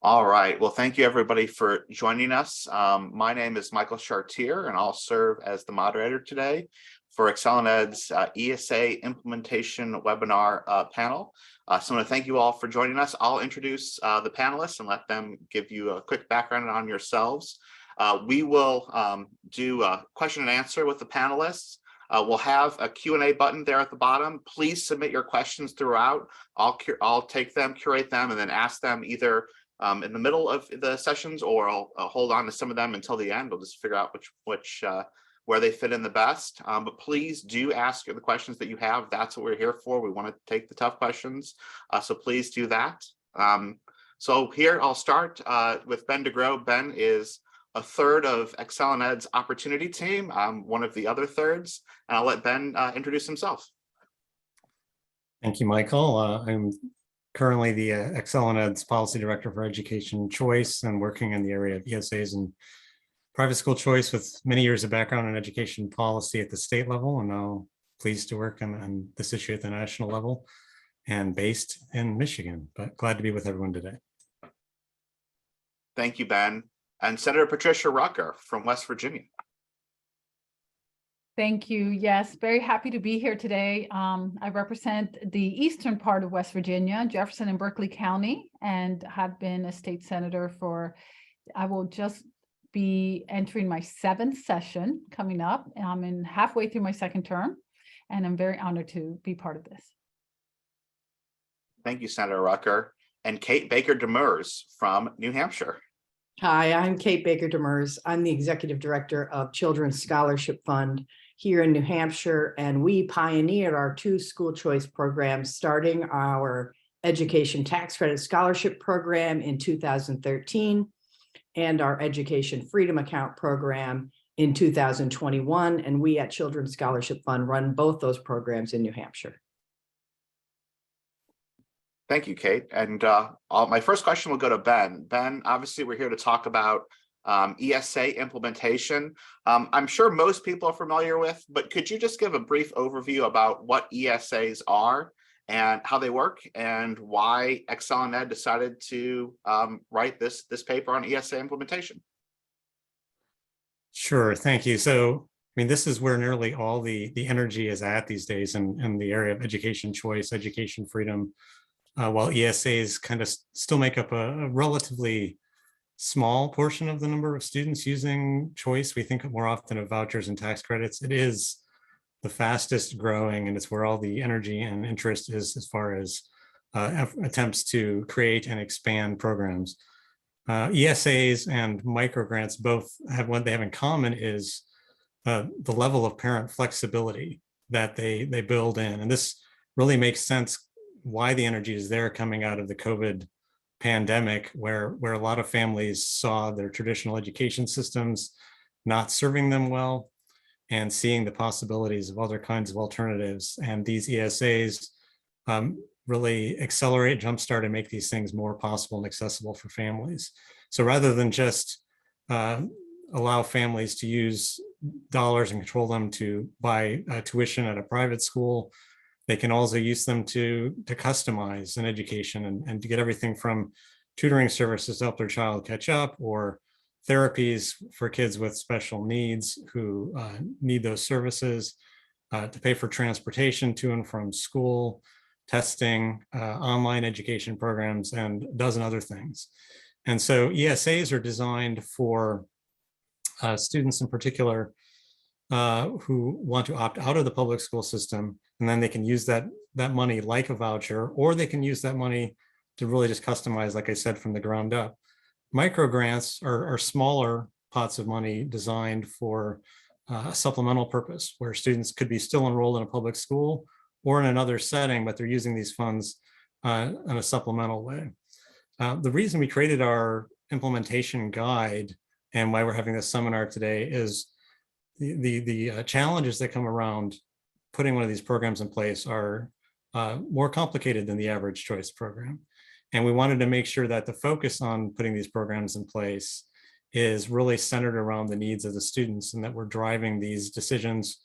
All right. Well, thank you everybody for joining us. My name is Michael Chartier, and I'll serve as the moderator today for ExcelinEd's ESA implementation webinar panel. So I want to thank you all for joining us. I'll introduce the panelists and let them give you a quick background on yourselves. We will do a question and answer with the panelists. We'll have a Q&A button there at the bottom. Please submit your questions throughout. I'll take them, curate them, and then ask them either in the middle of the sessions, or I'll hold on to some of them until the end. We'll just figure out where they fit in the best. But please do ask the questions that you have. That's what we're here for. We want to take the tough questions. So please do that. So here I'll start with Ben DeGrow. Ben is a third of ExcelinEd's opportunity team. I'm one of the other thirds, and I'll let Ben introduce himself. Thank you, Michael. I'm currently the ExcelinEd's Policy Director for Education Choice and working in the area of ESAs and private school choice with many years of background in education policy at the state level, and now pleased to work on this issue at the national level and based in Michigan, but glad to be with everyone today. Thank you, Ben. And Senator Patricia Rucker from West Virginia. Thank you. Yes, very happy to be here today. I represent the eastern part of West Virginia, Jefferson and Berkeley County, and have been a state senator for, I will just be entering my 7th session coming up. I'm halfway through my 2nd term, and I'm very honored to be part of this. Thank you, Senator Rucker. And Kate Baker Demers from New Hampshire. Hi, I'm Kate Baker Demers. I'm the Executive Director of Children's Scholarship Fund here in New Hampshire, and we pioneered our 2 school choice programs, starting our Education Tax Credit Scholarship Program in 2013 and our Education Freedom Account Program in 2021. And we at Children's Scholarship Fund run both those programs in New Hampshire. Thank you, Kate. And my first question will go to Ben. Ben, obviously we're here to talk about ESA implementation. I'm sure most people are familiar with, but could you just give a brief overview about what ESAs are and how they work, and why ExcelinEd decided to write this paper on ESA implementation? Sure, thank you. So, I mean, this is where nearly all the energy is at these days in the area of education choice, education freedom. While ESAs kind of still make up a relatively small portion of the number of students using choice, we think more often of vouchers and tax credits. It is the fastest growing, and it's where all the energy and interest is as far as attempts to create and expand programs. ESAs and microgrants both have, what they have in common is the level of parent flexibility that they build in. And this really makes sense why the energy is there coming out of the COVID pandemic, where a lot of families saw their traditional education systems not serving them well and seeing the possibilities of other kinds of alternatives. And these ESAs really accelerate, jumpstart, and make these things more possible and accessible for families. So rather than just allow families to use dollars and control them to buy tuition at a private school, they can also use them to customize an education and to get everything from tutoring services to help their child catch up, or therapies for kids with special needs who need those services, to pay for transportation to and from school, testing, online education programs, and a dozen other things. And so ESAs are designed for students in particular who want to opt out of the public school system, and then they can use that money like a voucher, or they can use that money to really just customize, like I said, from the ground up. Microgrants are smaller pots of money designed for a supplemental purpose, where students could be still enrolled in a public school or in another setting, but they're using these funds in a supplemental way. The reason we created our implementation guide and why we're having this seminar today is the challenges that come around putting one of these programs in place are more complicated than the average choice program. And we wanted to make sure that the focus on putting these programs in place is really centered around the needs of the students, and that we're driving these decisions,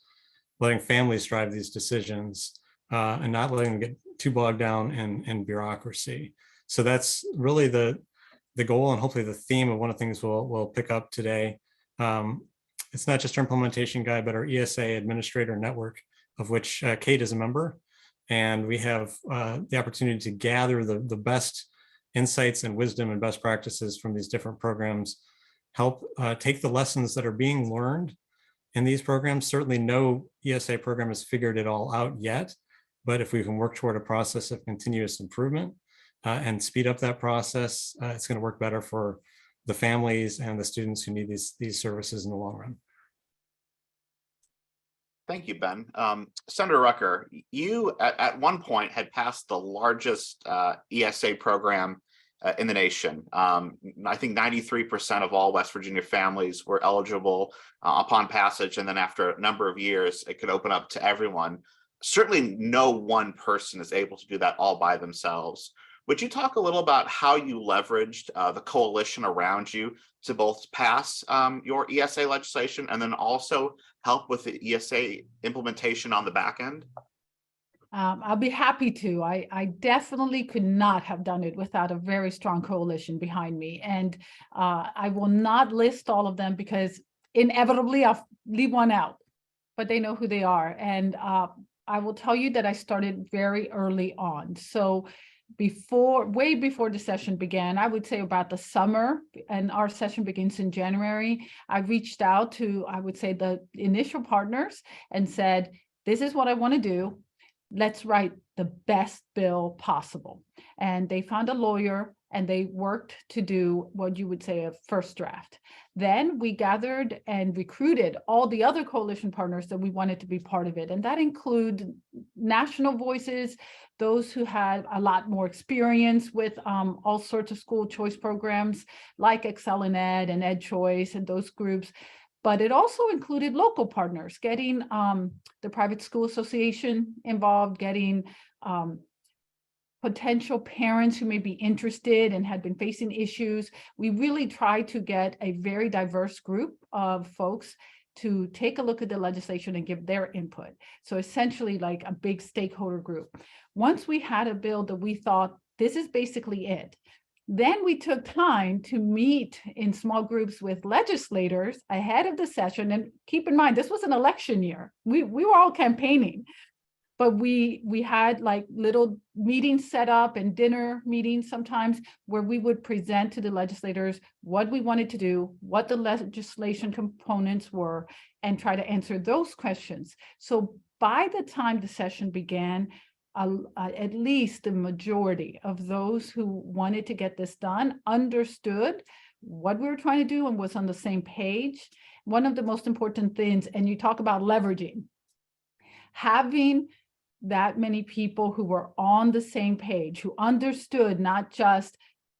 letting families drive these decisions, and not letting them get too bogged down in bureaucracy. So that's really the the goal and hopefully the theme of one of the things we'll pick up today. It's not just our implementation guide, but our ESA administrator network, of which Kate is a member. And we have the opportunity to gather the best insights and wisdom and best practices from these different programs, help take the lessons that are being learned in these programs. Certainly no ESA program has figured it all out yet, but if we can work toward a process of continuous improvement and speed up that process, it's going to work better for the families and the students who need these services in the long run. Thank you, Ben. Senator Rucker, you at one point had passed the largest ESA program in the nation. I think 93% of all West Virginia families were eligible upon passage, and then after a number of years, it could open up to everyone. Certainly no one person is able to do that all by themselves. Would you talk a little about how you leveraged the coalition around you to both pass your ESA legislation and then also help with the ESA implementation on the back end? I'll be happy to. I definitely could not have done it without a very strong coalition behind me. And I will not list all of them because inevitably I'll leave one out, but they know who they are. And I will tell you that I started very early on. So way before the session began, I would say about the summer, and our session begins in January, I reached out to, I would say, the initial partners and said, this is what I want to do. Let's write the best bill possible. And they found a lawyer and they worked to do what you would say a first draft. Then we gathered and recruited all the other coalition partners that we wanted to be part of it. And that include national voices, those who had a lot more experience with all sorts of school choice programs like ExcelinEd and Ed Choice and those groups. But it also included local partners, getting the private school association involved, getting potential parents who may be interested and had been facing issues. We really tried to get a very diverse group of folks to take a look at the legislation and give their input. So essentially like a big stakeholder group. Once we had a bill that we thought, this is basically it, then we took time to meet in small groups with legislators ahead of the session. And keep in mind, this was an election year. We were all campaigning, but we had like little meetings set up and dinner meetings sometimes where we would present to the legislators what we wanted to do, what the legislation components were, and try to answer those questions. So by the time the session began, at least the majority of those who wanted to get this done understood what we were trying to do and was on the same page. One of the most important things, and you talk about leveraging, having that many people who were on the same page, who understood not just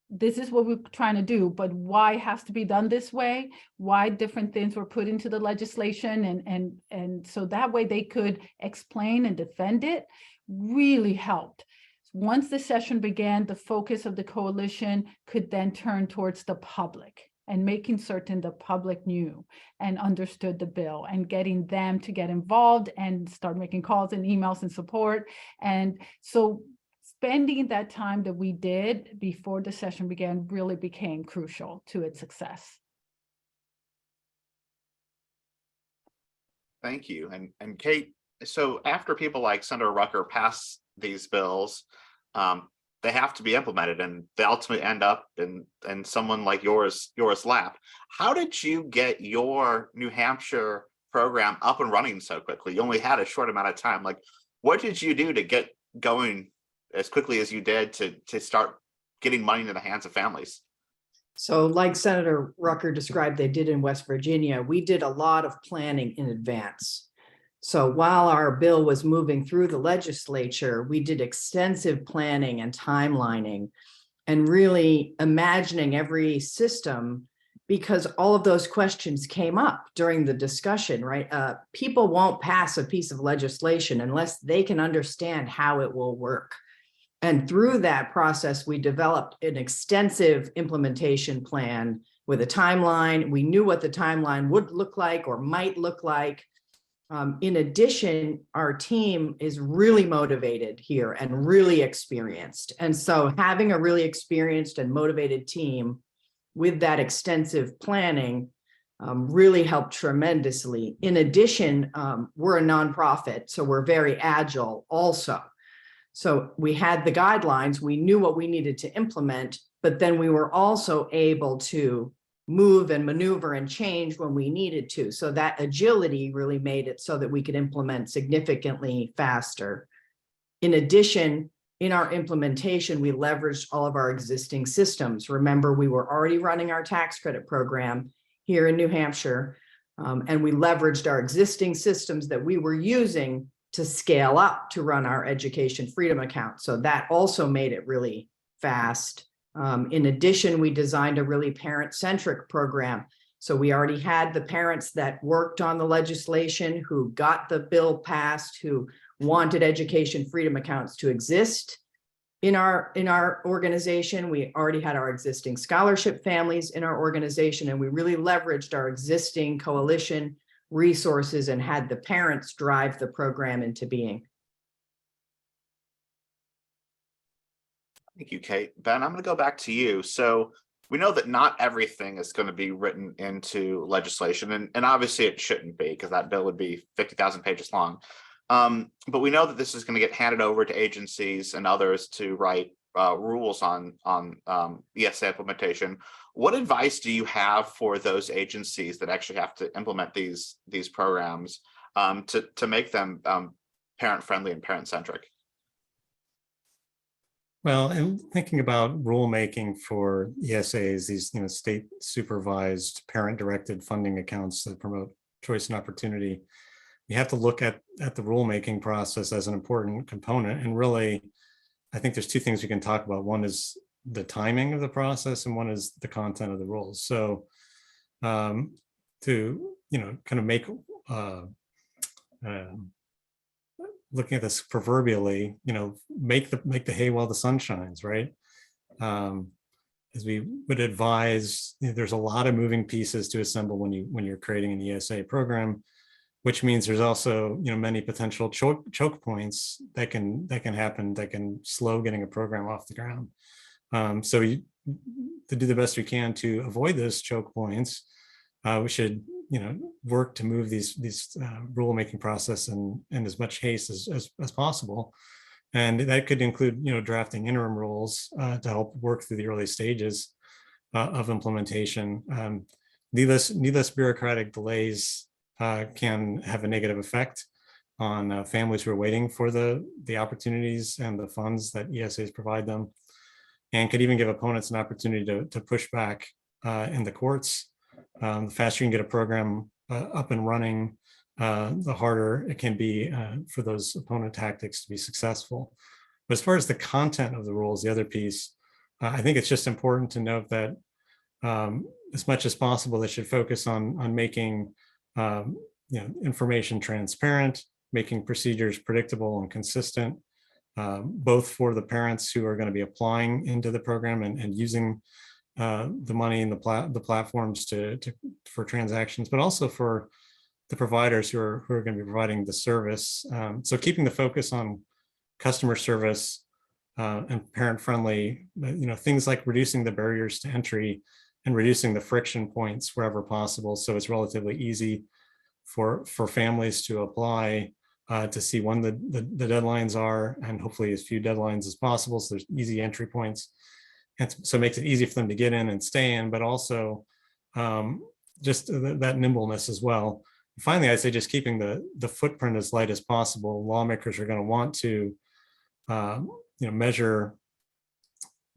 this is what we're trying to do, but why it has to be done this way, why different things were put into the legislation, and so that way they could explain and defend it, really helped. Once the session began, the focus of the coalition could then turn towards the public and making certain the public knew and understood the bill and getting them to get involved and start making calls and emails and support. And so spending that time that we did before the session began really became crucial to its success. Thank you. And Kate, so after people like Senator Rucker pass these bills, they have to be implemented and they ultimately end up in someone like yours lap. How did you get your New Hampshire program up and running so quickly? You only had a short amount of time. Like, what did you do to get going as quickly as you did to start getting money into the hands of families? So like Senator Rucker described they did in West Virginia, we did a lot of planning in advance. So while our bill was moving through the legislature, we did extensive planning and timelining and really imagining every system, because all of those questions came up during the discussion, right? People won't pass a piece of legislation unless they can understand how it will work. And through that process, we developed an extensive implementation plan with a timeline. We knew what the timeline would look like or might look like. In addition, our team is really motivated here and really experienced. And so having a really experienced and motivated team with that extensive planning really helped tremendously. In addition, we're a nonprofit, so we're very agile also. So we had the guidelines, we knew what we needed to implement, but then we were also able to move and maneuver and change when we needed to. So that agility really made it so that we could implement significantly faster. In addition, in our implementation, we leveraged all of our existing systems. Remember, we were already running our tax credit program here in New Hampshire, and we leveraged our existing systems that we were using to scale up to run our education freedom account. So that also made it really fast. In addition, we designed a really parent-centric program. So we already had the parents that worked on the legislation, who got the bill passed, who wanted education freedom accounts to exist in our organization. We already had our existing scholarship families in our organization, and we really leveraged our existing coalition resources and had the parents drive the program into being. Thank you, Kate. Ben, I'm going to go back to you. So we know that not everything is going to be written into legislation, and obviously it shouldn't be, because that bill would be 50,000 pages long. But we know that this is going to get handed over to agencies and others to write rules on ESA implementation. What advice do you have for those agencies that actually have to implement these programs to make them parent-friendly and parent-centric? Well, and thinking about rulemaking for ESAs, these state supervised parent-directed funding accounts that promote choice and opportunity, you have to look at the rulemaking process as an important component. And really, I think there's two things we can talk about. One is the timing of the process, and one is the content of the rules. So to kind of make looking at this proverbially, make the hay while the sun shines, right? As we would advise, there's a lot of moving pieces to assemble when you're creating an ESA program, which means there's also many potential choke points that can happen that can slow getting a program off the ground. So to do the best we can to avoid those choke points, we should work to move these rulemaking process in as much haste as possible. And that could include drafting interim rules to help work through the early stages of implementation. Needless bureaucratic delays can have a negative effect on families who are waiting for the opportunities and the funds that ESAs provide them, and could even give opponents an opportunity to push back in the courts. The faster you can get a program up and running, the harder it can be for those opponent tactics to be successful. But as far as the content of the rules, the other piece, I think it's just important to note that as much as possible, they should focus on making information transparent, making procedures predictable and consistent, both for the parents who are going to be applying into the program and using the money and the platforms for transactions, but also for the providers who are going to be providing the service. So keeping the focus on customer service and parent-friendly, things like reducing the barriers to entry and reducing the friction points wherever possible, so it's relatively easy for families to apply, to see when the deadlines are, and hopefully as few deadlines as possible, so there's easy entry points. And so it makes it easy for them to get in and stay in, but also just that nimbleness as well. Finally, I'd say just keeping the footprint as light as possible. Lawmakers are going to want to measure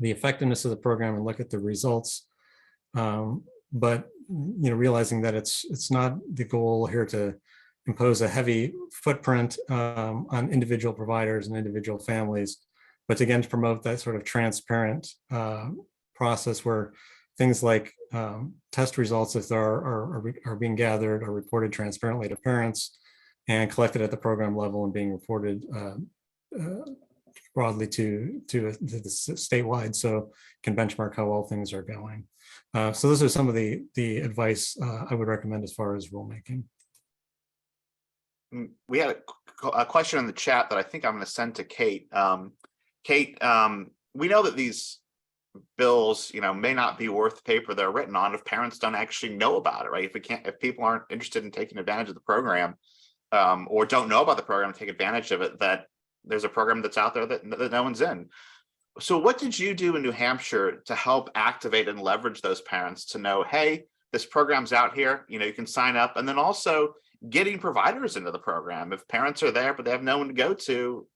the effectiveness of the program and look at the results, but realizing that it's not the goal here to impose a heavy footprint on individual providers and individual families, but again to promote that sort of transparent process where things like test results, if there are being gathered, are reported transparently to parents and collected at the program level and being reported broadly to the statewide, so can benchmark how well things are going. So those are some of the advice I would recommend as far as rulemaking. We had a question in the chat that I think I'm going to send to Kate. Kate, we know that these bills, may not be worth the paper they're written on if parents don't actually know about it, right? If people aren't interested in taking advantage of the program, or don't know about the program, take advantage of it, that there's a program that's out there that no one's in. So what did you do in New Hampshire to help activate and leverage those parents to know, hey, this program's out here, you can sign up, and then also getting providers into the program. If parents are there, but they have no one to go to,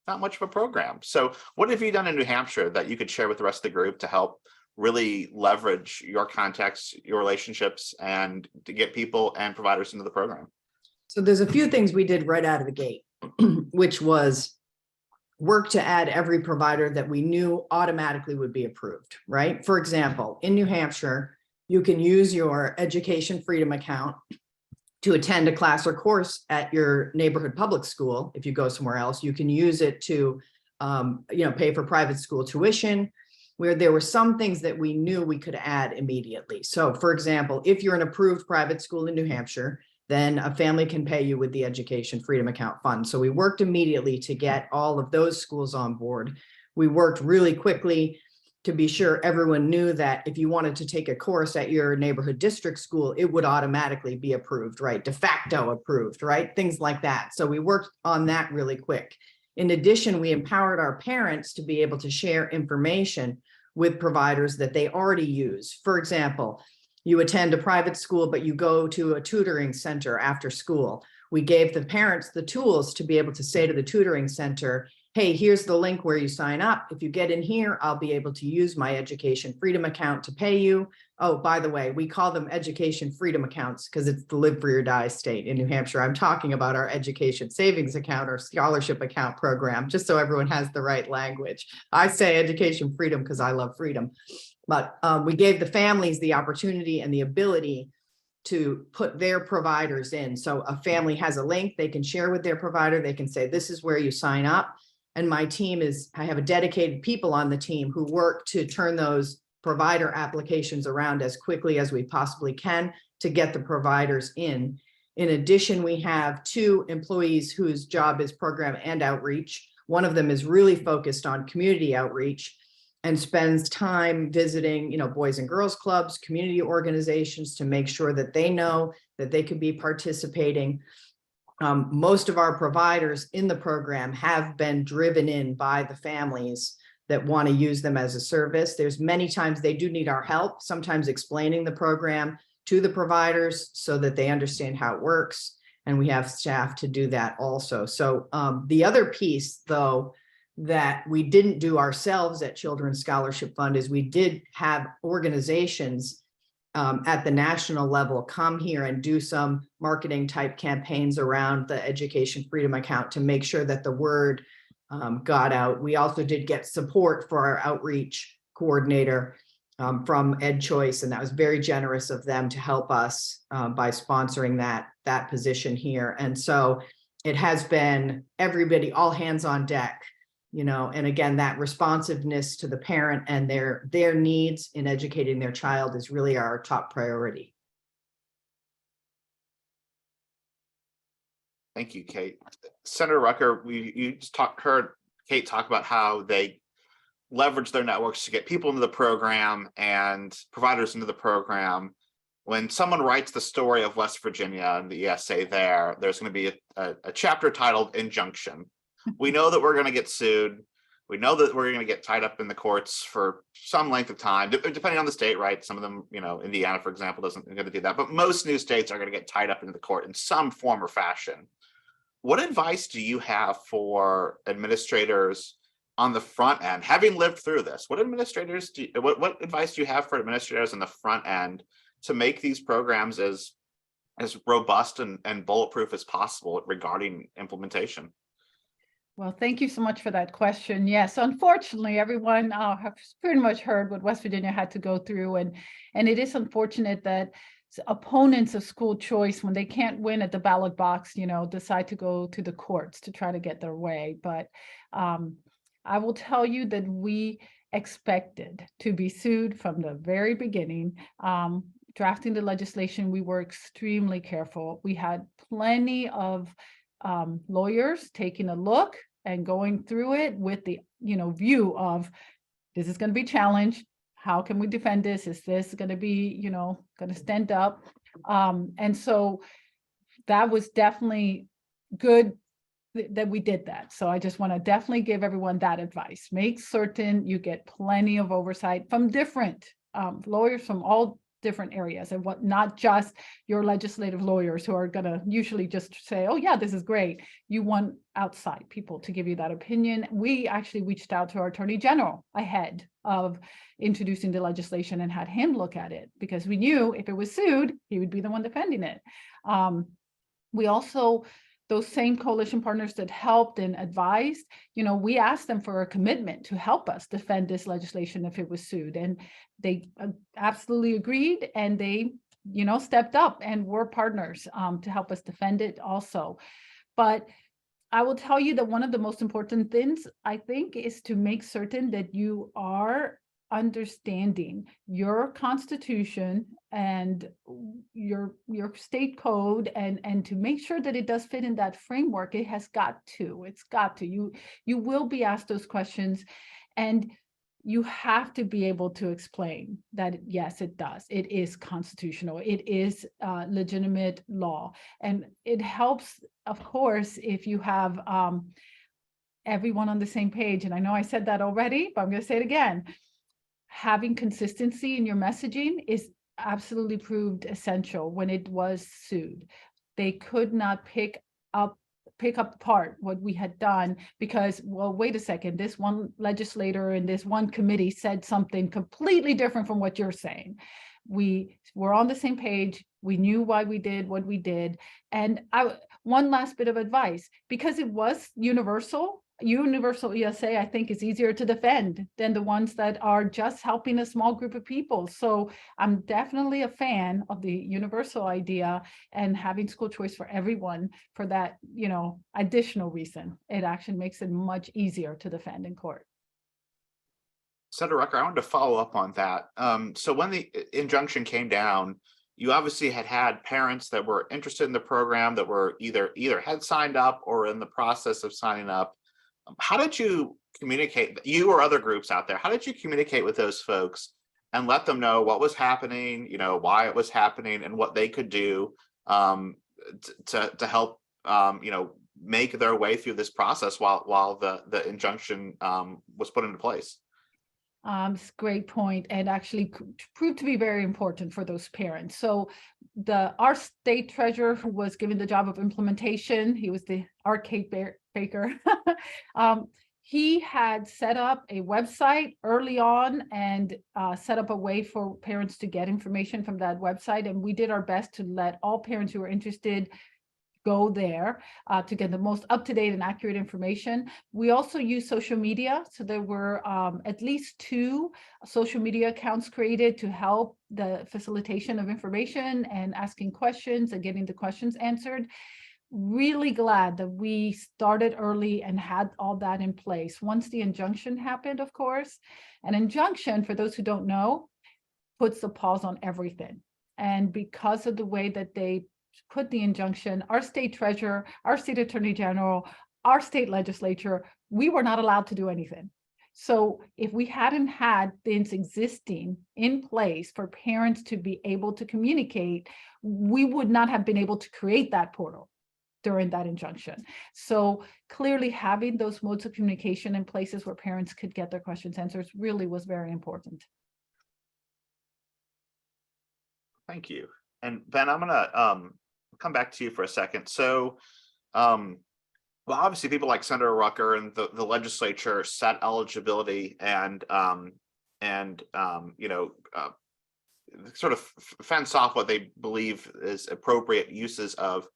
not much of a program. So what have you done in New Hampshire that you could share with the rest of the group to help really leverage your contacts, your relationships, and to get people and providers into the program? So there's a few things we did right out of the gate, which was work to add every provider that we knew automatically would be approved, right? For example, in New Hampshire, you can use your Education Freedom account to attend a class or course at your neighborhood public school. If you go somewhere else, you can use it to pay for private school tuition, where there were some things that we knew we could add immediately. So for example, if you're an approved private school in New Hampshire, then a family can pay you with the Education Freedom Account Fund. So we worked immediately to get all of those schools on board. We worked really quickly to be sure everyone knew that if you wanted to take a course at your neighborhood district school, it would automatically be approved, right? De facto approved, right? Things like that. So we worked on that really quick. In addition, we empowered our parents to be able to share information with providers that they already use. For example, you attend a private school, but you go to a tutoring center after school. We gave the parents the tools to be able to say to the tutoring center, hey, here's the link where you sign up. If you get in here, I'll be able to use my Education Freedom account to pay you. Oh, by the way, we call them Education Freedom accounts because it's the live free or die state in New Hampshire. I'm talking about our Education Savings account or scholarship account program, just so everyone has the right language. I say Education Freedom because I love freedom. But we gave the families the opportunity and the ability to put their providers in. So a family has a link they can share with their provider. They can say, this is where you sign up. And my team I have a dedicated people on the team who work to turn those provider applications around as quickly as we possibly can to get the providers in. In addition, we have 2 employees whose job is program and outreach. One of them is really focused on community outreach and spends time visiting, boys and girls clubs, community organizations to make sure that they know that they could be participating. Most of our providers in the program have been driven in by the families that want to use them as a service. There's many times they do need our help, sometimes explaining the program to the providers so that they understand how it works. And we have staff to do that also. So the other piece, though, that we didn't do ourselves at Children's Scholarship Fund is we did have organizations at the national level come here and do some marketing type campaigns around the Education Freedom account to make sure that the word got out. We also did get support for our outreach coordinator from EdChoice, and that was very generous of them to help us by sponsoring that position here. And so it has been everybody, all hands on deck. And again, that responsiveness to the parent and their needs in educating their child is really our top priority. Thank you, Kate. Senator Rucker, you just heard Kate talk about how they leverage their networks to get people into the program and providers into the program. When someone writes the story of West Virginia and the ESA there's going to be a chapter titled Injunction. We know that we're going to get sued. We know that we're going to get tied up in the courts for some length of time, depending on the state, right? Some of them, Indiana, for example, isn't going to do that. But most new states are going to get tied up into the court in some form or fashion. What advice do you have for administrators on the front end, having lived through this? What advice do you have for administrators on the front end to make these programs as robust and bulletproof as possible regarding implementation? Well, thank you so much for that question. Yes, unfortunately, everyone has pretty much heard what West Virginia had to go through. And it is unfortunate that opponents of school choice, when they can't win at the ballot box, decide to go to the courts to try to get their way. But I will tell you that we expected to be sued from the very beginning. Drafting the legislation, we were extremely careful. We had plenty of lawyers taking a look and going through it with the view of this is going to be challenged. how can we defend this? Is this going to be, going to stand up? And so that was definitely good that we did that. So I just want to definitely give everyone that advice. Make certain you get plenty of oversight from different lawyers from all different areas, and not just your legislative lawyers who are going to usually just say, oh yeah, this is great. You want outside people to give you that opinion. We actually reached out to our Attorney General ahead of introducing the legislation and had him look at it, because we knew if it was sued, he would be the one defending it. We also, those same coalition partners that helped and advised, we asked them for a commitment to help us defend this legislation if it was sued. And they absolutely agreed, and they, stepped up and were partners to help us defend it also. But I will tell you that one of the most important things, I think, is to make certain that you are understanding your constitution and your state code, and to make sure that it does fit in that framework. It's got to. You will be asked those questions, and you have to be able to explain that, yes, it does. It is constitutional. It is legitimate law. And it helps, of course, if you have everyone on the same page. And I know I said that already, but I'm going to say it again. Having consistency in your messaging is absolutely proved essential. When it was sued, they could not pick up apart what we had done, because, well, wait a second, this one legislator in this one committee said something completely different from what you're saying. We were on the same page. We knew why we did what we did. And one last bit of advice, because it was universal ESA, I think, is easier to defend than the ones that are just helping a small group of people. So I'm definitely a fan of the universal idea and having school choice for everyone for that, additional reason. It actually makes it much easier to defend in court. Senator Rucker, I wanted to follow up on that. So when the injunction came down, you obviously had parents that were interested in the program, that were either had signed up or in the process of signing up. How did you communicate, you or other groups out there, how did you communicate with those folks and let them know what was happening, why it was happening, and what they could do to help, make their way through this process while the injunction was put into place? It's a great point, and actually proved to be very important for those parents. So our state treasurer, who was given the job of implementation, he was our Kate Baker. He had set up a website early on and set up a way for parents to get information from that website. And we did our best to let all parents who were interested go there to get the most up-to-date and accurate information. We also use social media. So there were at least 2 social media accounts created to help the facilitation of information and asking questions and getting the questions answered. Really glad that we started early and had all that in place. Once the injunction happened, of course, an injunction, for those who don't know, puts a pause on everything. And because of the way that they put the injunction, our state treasurer, our state attorney general, our state legislature, we were not allowed to do anything. So if we hadn't had things existing in place for parents to be able to communicate, we would not have been able to create that portal during that injunction. So clearly having those modes of communication in places where parents could get their questions answered really was very important. Thank you. And Ben, I'm gonna come back to you for a second. So, well, obviously people like Senator Rucker and the legislature set eligibility and sort of fence off what they believe is appropriate uses of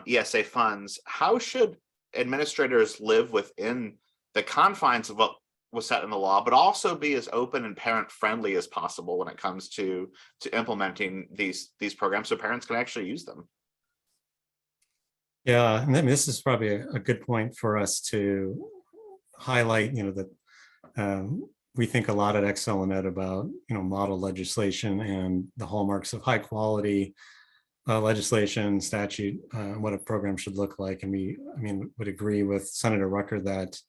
ESA funds. How should administrators live within the confines of what was set in the law, but also be as open and parent friendly as possible when it comes to implementing these programs so parents can actually use them? Yeah, and then this is probably a good point for us to highlight, that we think a lot at ExcelinEd about, model legislation and the hallmarks of high quality legislation, statute, what a program should look like. And we would agree with Senator Rucker that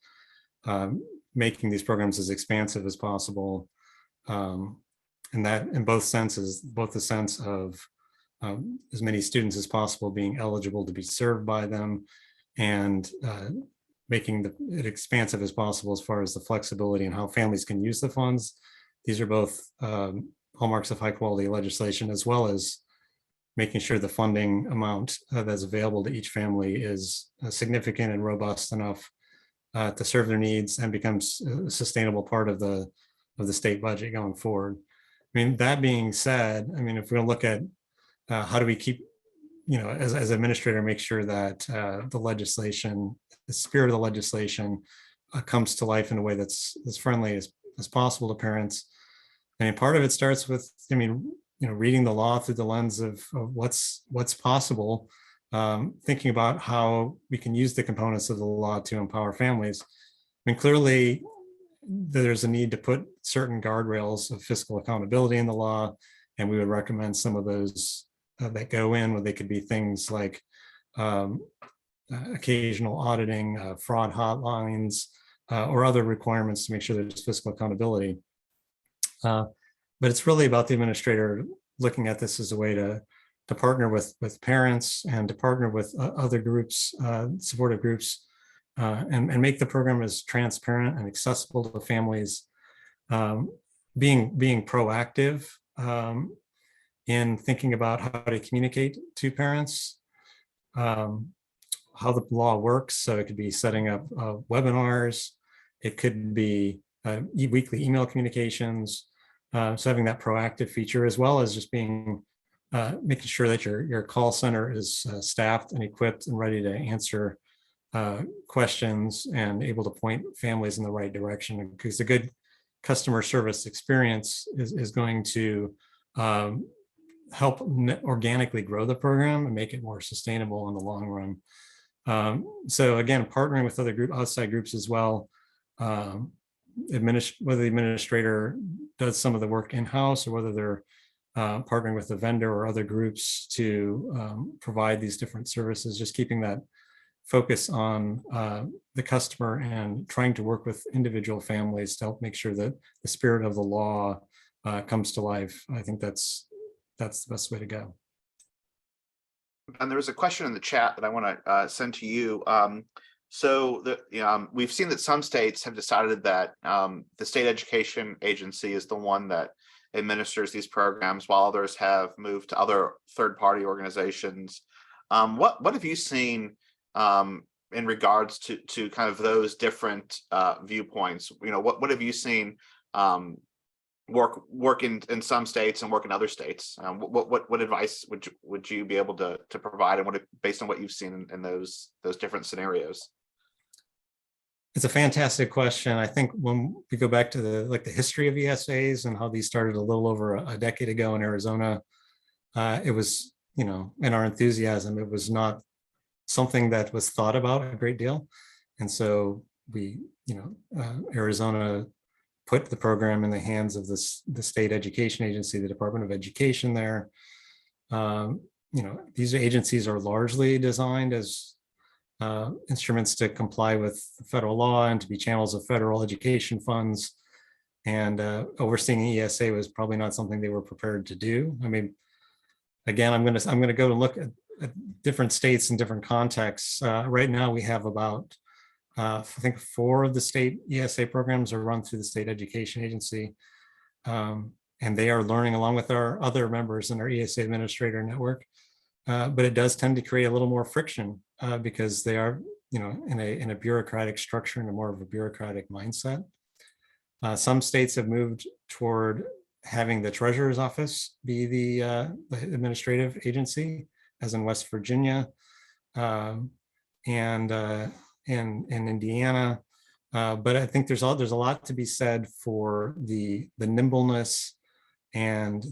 making these programs as expansive as possible And that in both senses, both the sense of as many students as possible being eligible to be served by them, and making it expansive as possible as far as the flexibility and how families can use the funds. These are both hallmarks of high quality legislation, as well as making sure the funding amount that's available to each family is significant and robust enough to serve their needs and becomes a sustainable part of the state budget going forward. I mean, that being said, I mean, if we're gonna look at how do we keep, as administrator, make sure that the legislation, the spirit of the legislation comes to life in a way that's as friendly as possible to parents. I mean, part of it starts with, reading the law through the lens of what's possible, thinking about how we can use the components of the law to empower families. I mean, clearly there's a need to put certain guardrails of fiscal accountability in the law, and we would recommend some of those that go in, where they could be things like occasional auditing, fraud hotlines, or other requirements to make sure there's fiscal accountability. But it's really about the administrator looking at this as a way to partner with parents and to partner with other groups, supportive groups, and make the program as transparent and accessible to families, being proactive in thinking about how to communicate to parents, how the law works. So it could be setting up webinars, it could be weekly email communications, so having that proactive feature, as well as just being making sure that your call center is staffed and equipped and ready to answer questions and able to point families in the right direction, because a good customer service experience is going to help organically grow the program and make it more sustainable in the long run. So again, partnering with other outside groups as well, whether the administrator does some of the work in-house or whether they're partnering with a vendor or other groups to provide these different services, just keeping that focus on the customer and trying to work with individual families to help make sure that the spirit of the law comes to life. I think that's the best way to go. And there was a question in the chat that I want to send to you. So we've seen that some states have decided that the state education agency is the one that administers these programs, while others have moved to other third-party organizations. What have you seen in regards to kind of those different viewpoints? What have you seen work in some states and work in other states? What advice would you be able to provide, and based on what you've seen in those different scenarios? It's a fantastic question. I think when we go back to the history of ESAs and how these started a little over a decade ago in Arizona, it was, in our enthusiasm, it was not something that was thought about a great deal. And so we, Arizona put the program in the hands of the state education agency, the Department of Education there. These agencies are largely designed as instruments to comply with federal law and to be channels of federal education funds. And overseeing ESA was probably not something they were prepared to do. I mean, again, I'm going to go and look at different states and different contexts. Right now, we have about I think 4 of the state ESA programs are run through the state education agency, and they are learning along with our other members in our ESA administrator network. But it does tend to create a little more friction because they are, in a bureaucratic structure and a more of a bureaucratic mindset. Some states have moved toward having the treasurer's office be the administrative agency, as in West Virginia and in Indiana. But I think there's a lot to be said for the nimbleness and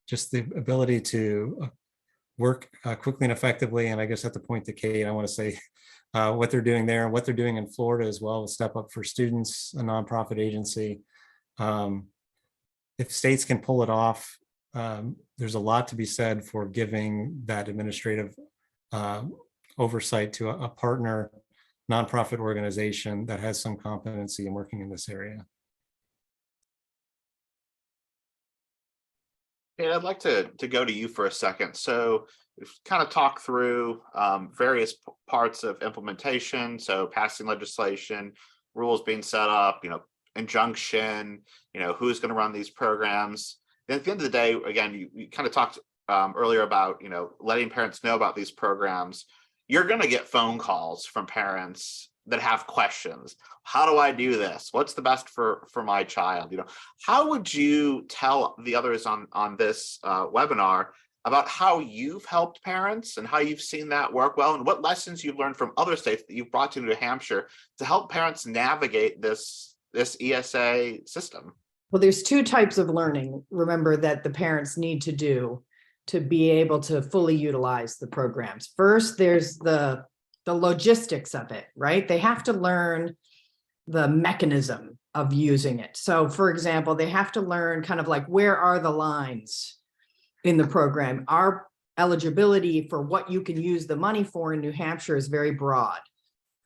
just the ability to work quickly and effectively. And I guess at the point to Kate, I want to say what they're doing there and what they're doing in Florida as well, with Step Up for Students, a nonprofit agency. If states can pull it off, there's a lot to be said for giving that administrative oversight to a partner nonprofit organization that has some competency in working in this area. And I'd like to go to you for a second. So we've kind of talked through various parts of implementation. So passing legislation, rules being set up, injunction, who's going to run these programs. Then at the end of the day, again, you kind of talked earlier about, letting parents know about these programs. You're going to get phone calls from parents that have questions. How do I do this? What's the best for my child? How would you tell the others on this webinar about how you've helped parents and how you've seen that work well, and what lessons you've learned from other states that you've brought to New Hampshire to help parents navigate this ESA system? Well, there's two types of learning, remember, that the parents need to do to be able to fully utilize the programs. First, there's the logistics of it, right? They have to learn the mechanism of using it. So for example, they have to learn kind of like, where are the lines in the program? Our eligibility for what you can use the money for in New Hampshire is very broad.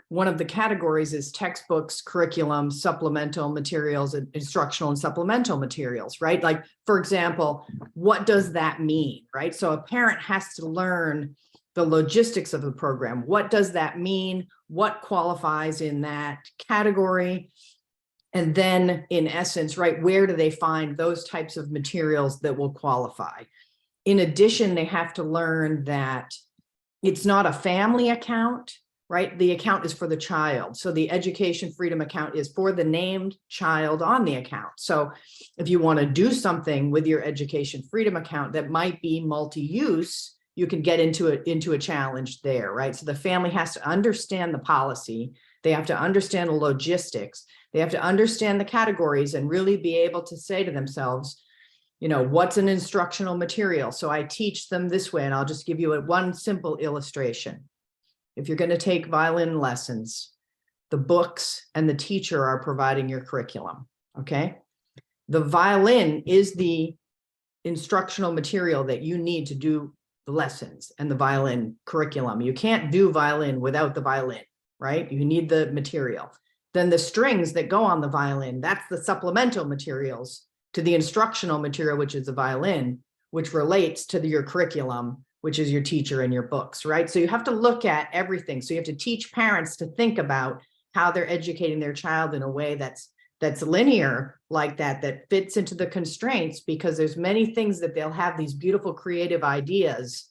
One of the categories is textbooks, curriculum, supplemental materials, and instructional and supplemental materials, right? Like, for example, what does that mean, right? So a parent has to learn the logistics of the program. What does that mean? What qualifies in that category? And then in essence, right, where do they find those types of materials that will qualify? In addition, they have to learn that it's not a family account, right? The account is for the child. So the Education Freedom account is for the named child on the account. So if you want to do something with your Education Freedom account that might be multi-use, you can get into a challenge there, right? So the family has to understand the policy. They have to understand the logistics. They have to understand the categories and really be able to say to themselves, what's an instructional material? So I teach them this way, and I'll just give you one simple illustration. If you're going to take violin lessons, the books and the teacher are providing your curriculum, okay? The violin is the instructional material that you need to do the lessons and the violin curriculum. You can't do violin without the violin, right? You need the material. Then the strings that go on the violin, that's the supplemental materials to the instructional material, which is the violin, which relates to your curriculum, which is your teacher and your books, right? So you have to look at everything. So you have to teach parents to think about how they're educating their child in a way that's linear, like that fits into the constraints, because there's many things that they'll have these beautiful creative ideas,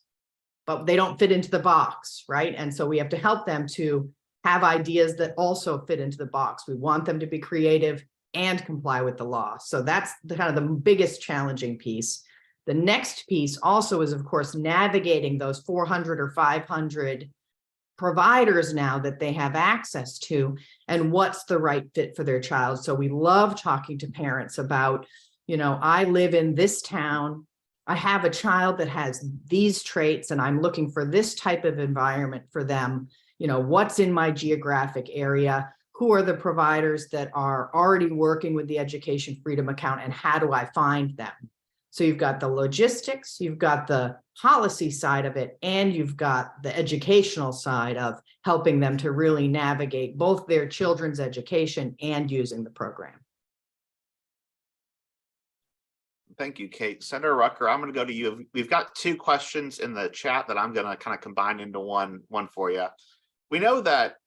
but they don't fit into the box, right? And so we have to help them to have ideas that also fit into the box. We want them to be creative and comply with the law. So that's kind of the biggest challenging piece. The next piece also is, of course, navigating those 400 or 500 providers now that they have access to, and what's the right fit for their child. So we love talking to parents about, I live in this town, I have a child that has these traits, and I'm looking for this type of environment for them. What's in my geographic area? Who are the providers that are already working with the Education Freedom account, and how do I find them? So you've got the logistics, you've got the policy side of it, and you've got the educational side of helping them to really navigate both their children's education and using the program. Thank you, Kate. Senator Rucker, I'm going to go to you. We've got two questions in the chat that I'm going to kind of combine into one for you. We know that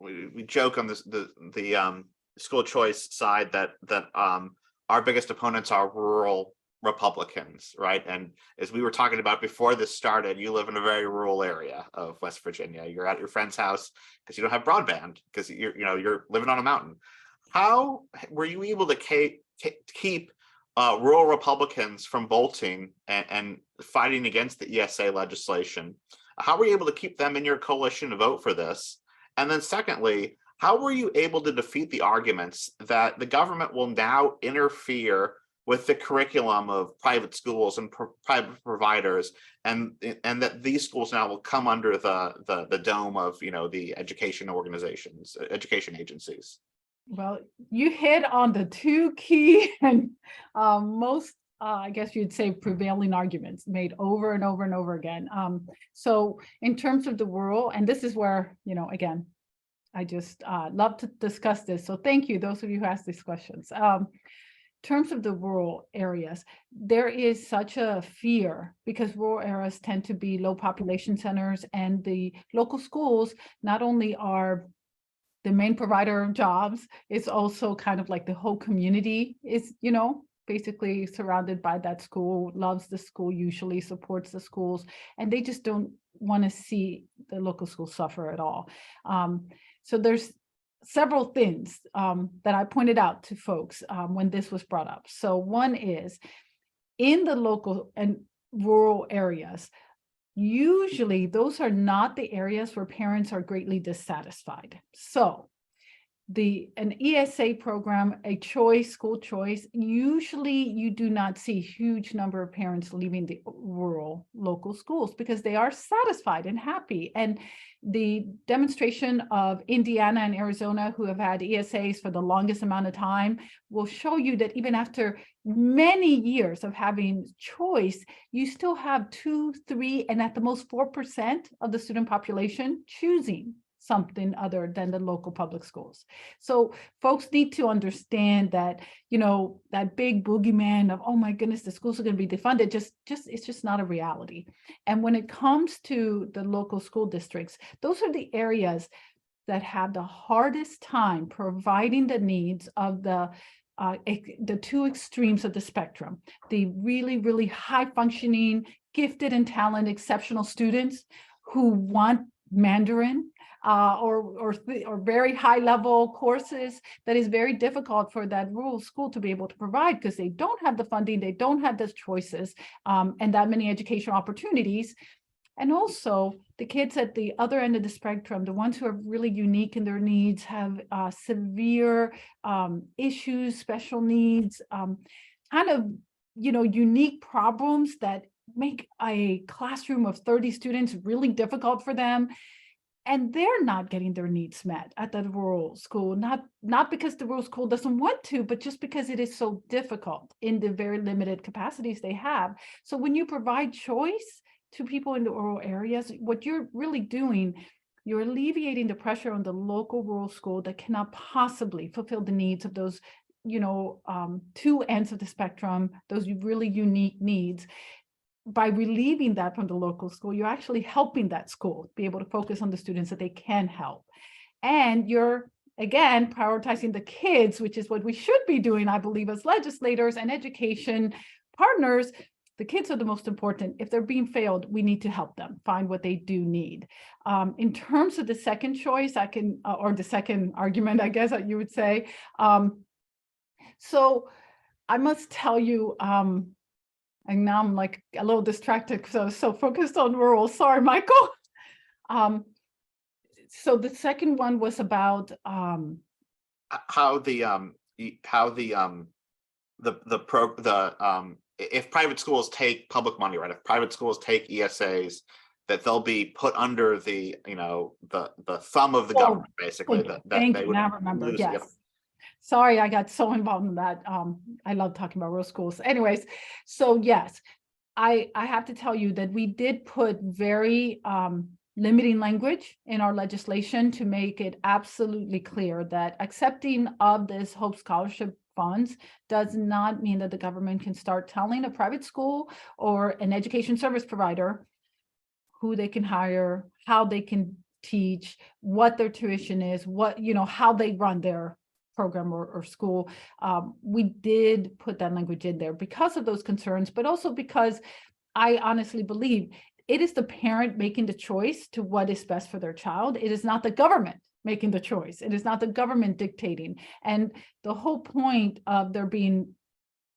we joke on this the school choice side that our biggest opponents are rural Republicans, right? And as we were talking about before this started, you live in a very rural area of West Virginia. You're at your friend's house because you don't have broadband, because you're living on a mountain. How were you able to keep rural Republicans from bolting and fighting against the ESA legislation? How were you able to keep them in your coalition to vote for this? And then secondly, how were you able to defeat the arguments that the government will now interfere with the curriculum of private schools and private providers, and that these schools now will come under the dome of the education organizations, education agencies? Well, you hit on the two key and most, I guess you'd say, prevailing arguments made over and over and over again. So in terms of the rural, and this is where, again, I just love to discuss this. So thank you, those of you who asked these questions. terms of the rural areas, there is such a fear because rural areas tend to be low population centers, and the local schools not only are the main provider of jobs, it's also kind of like the whole community is, basically surrounded by that school, loves the school, usually supports the schools, and they just don't want to see the local schools suffer at all. So there's several things that I pointed out to folks when this was brought up. So one is, in the local and rural areas, usually those are not the areas where parents are greatly dissatisfied. So an ESA program, a choice, school choice, usually you do not see a huge number of parents leaving the rural local schools because they are satisfied and happy. And the demonstration of Indiana and Arizona, who have had ESAs for the longest amount of time, will show you that even after many years of having choice, you still have 2, 3, and at the most 4% of the student population choosing something other than the local public schools. So folks need to understand that, that big boogeyman of, oh my goodness, the schools are going to be defunded, it's just not a reality. And when it comes to the local school districts, those are the areas that have the hardest time providing the needs of the two extremes of the spectrum, the really, really high functioning, gifted and talented, exceptional students who want Mandarin, or very high level courses that is very difficult for that rural school to be able to provide because they don't have the funding, they don't have the choices, and that many educational opportunities. And also the kids at the other end of the spectrum, the ones who are really unique in their needs, have severe issues, special needs, kind of, unique problems that make a classroom of 30 students really difficult for them. And they're not getting their needs met at the rural school, not because the rural school doesn't want to, but just because it is so difficult in the very limited capacities they have. So when you provide choice to people in the rural areas, what you're really doing, you're alleviating the pressure on the local rural school that cannot possibly fulfill the needs of those, two ends of the spectrum, those really unique needs. By relieving that from the local school, you're actually helping that school be able to focus on the students that they can help. And you're, again, prioritizing the kids, which is what we should be doing, I believe, as legislators and education partners. The kids are the most important. If they're being failed, we need to help them find what they do need. In terms of the second choice, or the second argument, I guess you would say. So I must tell you, and now I'm like a little distracted because I was so focused on rural. Sorry, Michael. So the second one was about if private schools take public money, right? If private schools take ESAs, that they'll be put under the thumb of the government, basically. Thank you. Now I remember. Yes. Yep. Sorry, I got so involved in that. I love talking about rural schools. Anyways, so yes, I have to tell you that we did put very limiting language in our legislation to make it absolutely clear that accepting of this Hope Scholarship funds does not mean that the government can start telling a private school or an education service provider who they can hire, how they can teach, what their tuition is, how they run their program or school. We did put that language in there because of those concerns, but also because I honestly believe it is the parent making the choice to what is best for their child. It is not the government making the choice. It is not the government dictating. And the whole point of there being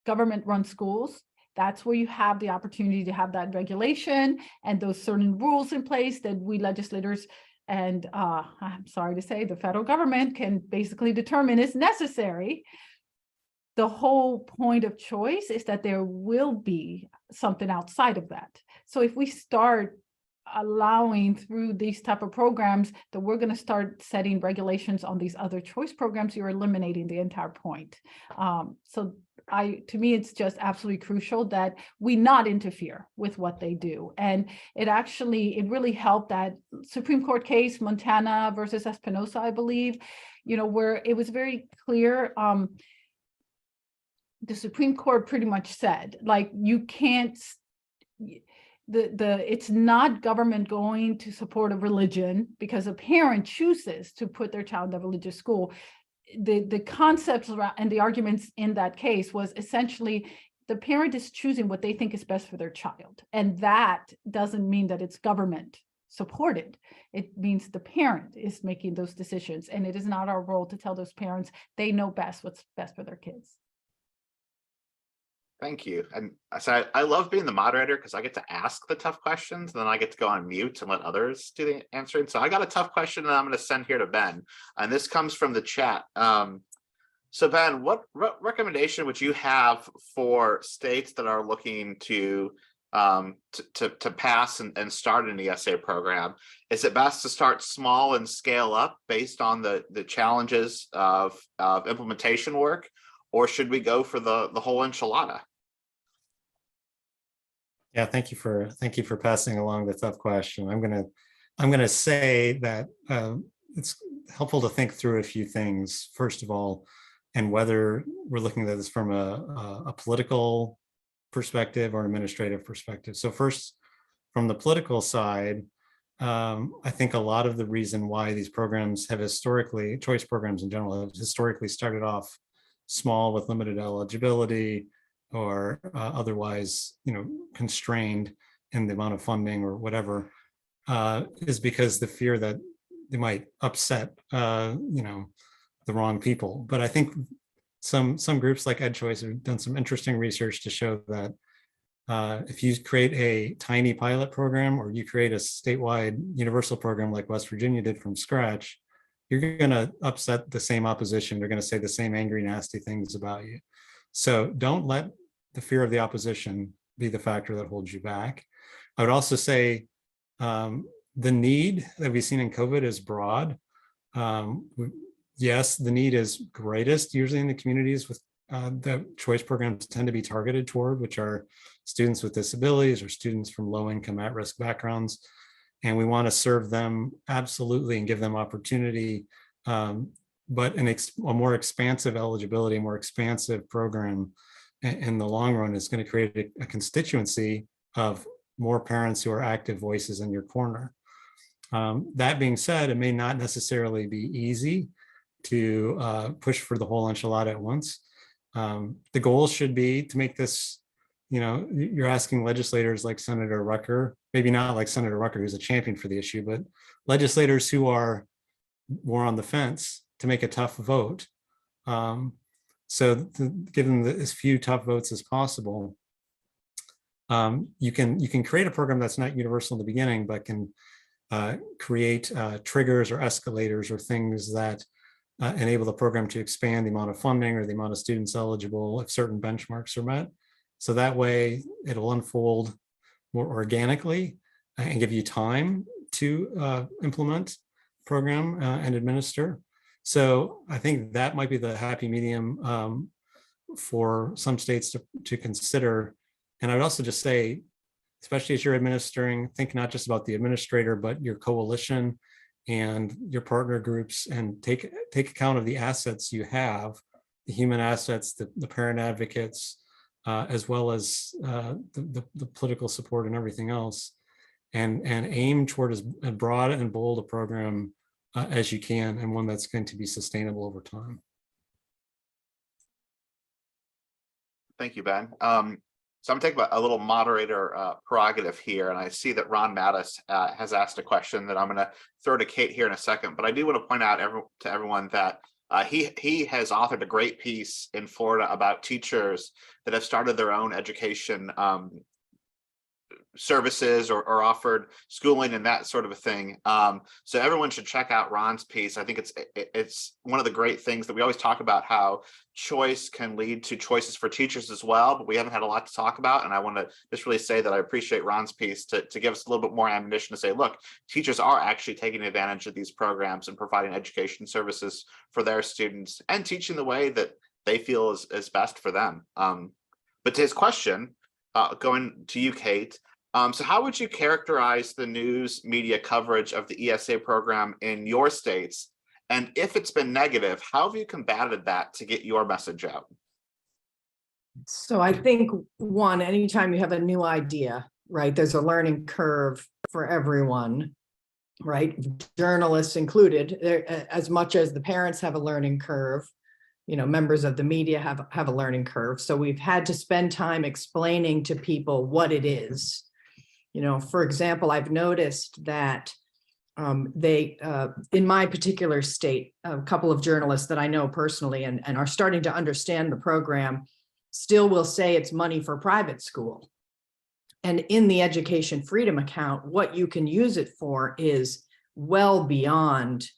government-run schools, that's where you have the opportunity to have that regulation and those certain rules in place that we legislators and I'm sorry to say, the federal government can basically determine is necessary. The whole point of choice is that there will be something outside of that. So if we start allowing through these type of programs that we're going to start setting regulations on these other choice programs, you're eliminating the entire point. So to me, it's just absolutely crucial that we not interfere with what they do. And it really helped that Supreme Court case, Montana versus Espinosa, I believe, where it was very clear. the Supreme Court pretty much said, like, you can't, it's not government going to support a religion because a parent chooses to put their child in a religious school. The concepts around and the arguments in that case was essentially the parent is choosing what they think is best for their child. And that doesn't mean that it's government supported. It means the parent is making those decisions. And it is not our role to tell those parents they know best what's best for their kids. Thank you. And so I love being the moderator because I get to ask the tough questions, and then I get to go on mute and let others do the answering. So I got a tough question that I'm going to send here to Ben. And this comes from the chat. So Ben, what recommendation would you have for states that are looking to pass and start an ESA program? Is it best to start small and scale up based on the challenges of implementation work, or should we go for the whole enchilada? Yeah, thank you for passing along the tough question. I'm gonna say that it's helpful to think through a few things, first of all, and whether we're looking at this from a political perspective or an administrative perspective. So first, from the political side, I think a lot of the reason why these programs have historically, choice programs in general, have historically started off small with limited eligibility or otherwise, constrained in the amount of funding or whatever, is because the fear that they might upset, the wrong people. But I think some groups like EdChoice have done some interesting research to show that if you create a tiny pilot program or you create a statewide universal program like West Virginia did from scratch, you're going to upset the same opposition. They're going to say the same angry, nasty things about you. So don't let the fear of the opposition be the factor that holds you back. I would also say the need that we've seen in COVID is broad. Yes, the need is greatest usually in the communities with the choice programs tend to be targeted toward, which are students with disabilities or students from low-income at-risk backgrounds. And we want to serve them absolutely and give them opportunity. But a more expansive eligibility, a more expansive program in the long run is going to create a constituency of more parents who are active voices in your corner. That being said, it may not necessarily be easy to push for the whole enchilada at once. The goal should be to make this, you're asking legislators like Senator Rucker, maybe not like Senator Rucker, who's a champion for the issue, but legislators who are more on the fence to make a tough vote. So give them as few tough votes as possible. You can create a program that's not universal in the beginning, but can create triggers or escalators or things that enable the program to expand the amount of funding or the amount of students eligible if certain benchmarks are met. So that way it'll unfold more organically and give you time to implement program and administer. So I think that might be the happy medium for some states to consider. And I would also just say, especially as you're administering, think not just about the administrator, but your coalition and your partner groups, and take account of the assets you have, the human assets, the parent advocates, as well as the political support and everything else, and aim toward as broad and bold a program as you can, and one that's going to be sustainable over time. Thank you, Ben. So I'm taking a little moderator prerogative here, and I see that Ron Mattis has asked a question that I'm going to throw to Kate here in a second. But I do want to point out to everyone that he has authored a great piece in Florida about teachers that have started their own education services or offered schooling and that sort of a thing. So everyone should check out Ron's piece. I think it's one of the great things that we always talk about, how choice can lead to choices for teachers as well, but we haven't had a lot to talk about. And I want to just really say that I appreciate Ron's piece to give us a little bit more ammunition to say, look, teachers are actually taking advantage of these programs and providing education services for their students and teaching the way that they feel is best for them. But to his question, going to you, Kate, so how would you characterize the news media coverage of the ESA program in your states? And if it's been negative, how have you combated that to get your message out? So I think one, anytime you have a new idea, right, there's a learning curve for everyone, right? Journalists included, as much as the parents have a learning curve, members of the media have a learning curve. So we've had to spend time explaining to people what it is. For example, I've noticed that in my particular state, a couple of journalists that I know personally and are starting to understand the program still will say it's money for private school. And in the education freedom account, what you can use it for is well beyond,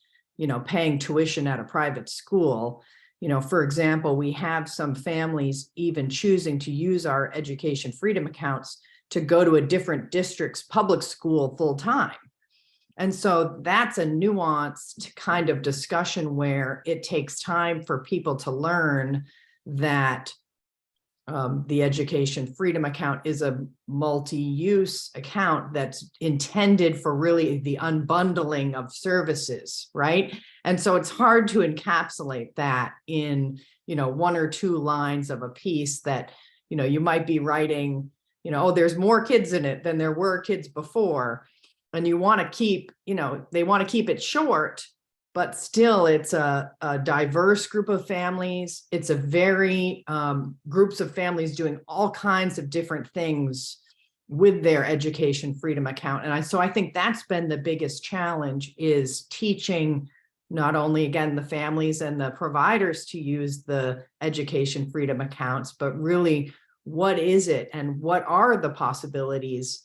paying tuition at a private school. For example, we have some families even choosing to use our education freedom accounts to go to a different district's public school full time. And so that's a nuanced kind of discussion where it takes time for people to learn that the education freedom account is a multi-use account that's intended for really the unbundling of services, right? And so it's hard to encapsulate that in, one or two lines of a piece that, you might be writing, oh, there's more kids in it than there were kids before. And you want to keep, they want to keep it short, but still it's a diverse group of families. It's a very groups of families doing all kinds of different things with their education freedom account. And so I think that's been the biggest challenge, is teaching not only, again, the families and the providers to use the education freedom accounts, but really what is it and what are the possibilities?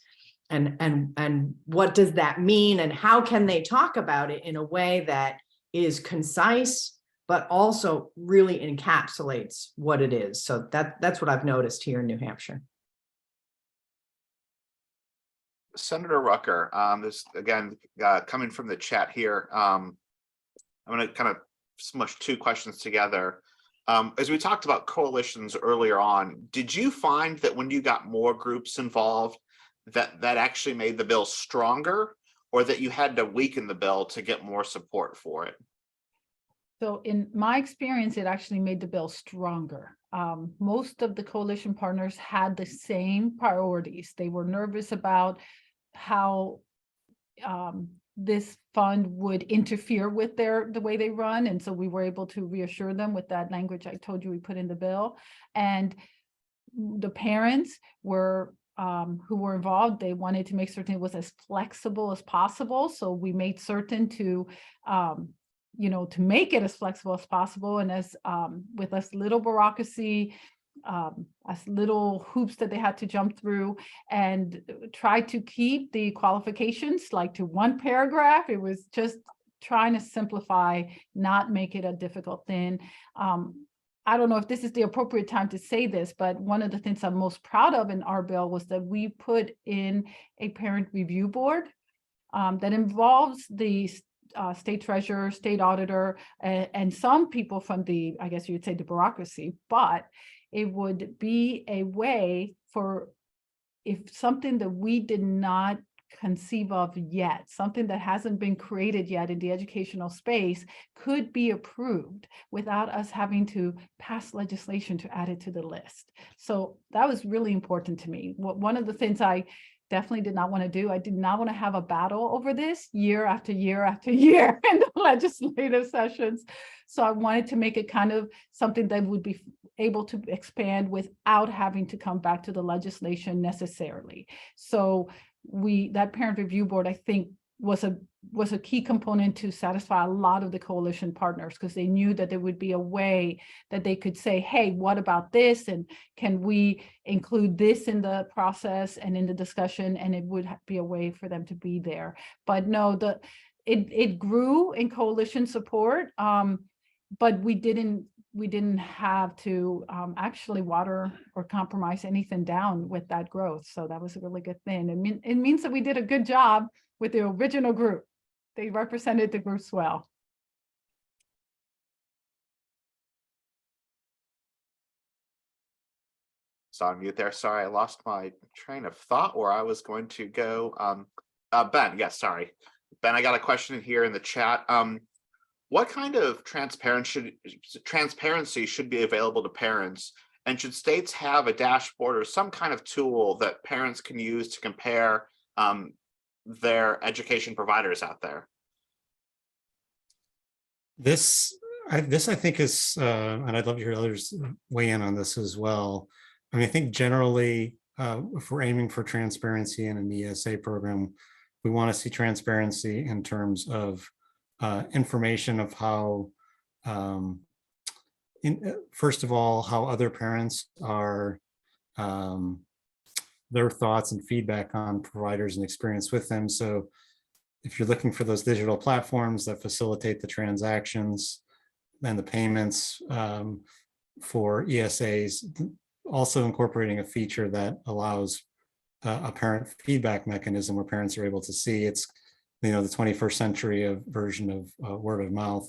And what does that mean, and how can they talk about it in a way that is concise, but also really encapsulates what it is? So that's what I've noticed here in New Hampshire. Senator Rucker, this again, coming from the chat here, I'm going to kind of smush two questions together. As we talked about coalitions earlier on, did you find that when you got more groups involved, that actually made the bill stronger, or that you had to weaken the bill to get more support for it? So in my experience, it actually made the bill stronger. Most of the coalition partners had the same priorities. They were nervous about how this fund would interfere with the way they run. And so we were able to reassure them with that language I told you we put in the bill. And the parents were who were involved, they wanted to make certain it was as flexible as possible. So we made certain to, to make it as flexible as possible, and as with as little bureaucracy, as little hoops that they had to jump through, and try to keep the qualifications like to one paragraph. It was just trying to simplify, not make it a difficult thing. I don't know if this is the appropriate time to say this, but one of the things I'm most proud of in our bill was that we put in a parent review board that involves the state treasurer, state auditor, and some people from the, I guess you would say, the bureaucracy, but it would be a way for, if something that we did not conceive of yet, something that hasn't been created yet in the educational space, could be approved without us having to pass legislation to add it to the list. So that was really important to me. One of the things I definitely did not want to do, I did not want to have a battle over this year after year after year in the legislative sessions. So I wanted to make it kind of something that would be able to expand without having to come back to the legislation necessarily. So that parent review board, I think, was a key component to satisfy a lot of the coalition partners, because they knew that there would be a way that they could say, hey, what about this? And can we include this in the process and in the discussion? And it would be a way for them to be there. But no, it grew in coalition support, but we didn't have to actually water or compromise anything down with that growth. So that was a really good thing. It means that we did a good job with the original group. They represented the groups well. So on mute there. Sorry, I lost my train of thought where I was going to go. Ben, yes, sorry. Ben, I got a question here in the chat. What kind of transparency should be available to parents? And should states have a dashboard or some kind of tool that parents can use to compare their education providers out there? This I think is, and I'd love to hear others weigh in on this as well. I mean, I think generally, if we're aiming for transparency in an ESA program, we want to see transparency in terms of information of how, first of all, how other parents are, their thoughts and feedback on providers and experience with them. So if you're looking for those digital platforms that facilitate the transactions and the payments for ESAs, also incorporating a feature that allows a parent feedback mechanism where parents are able to see. It's, the 21st century version of word of mouth.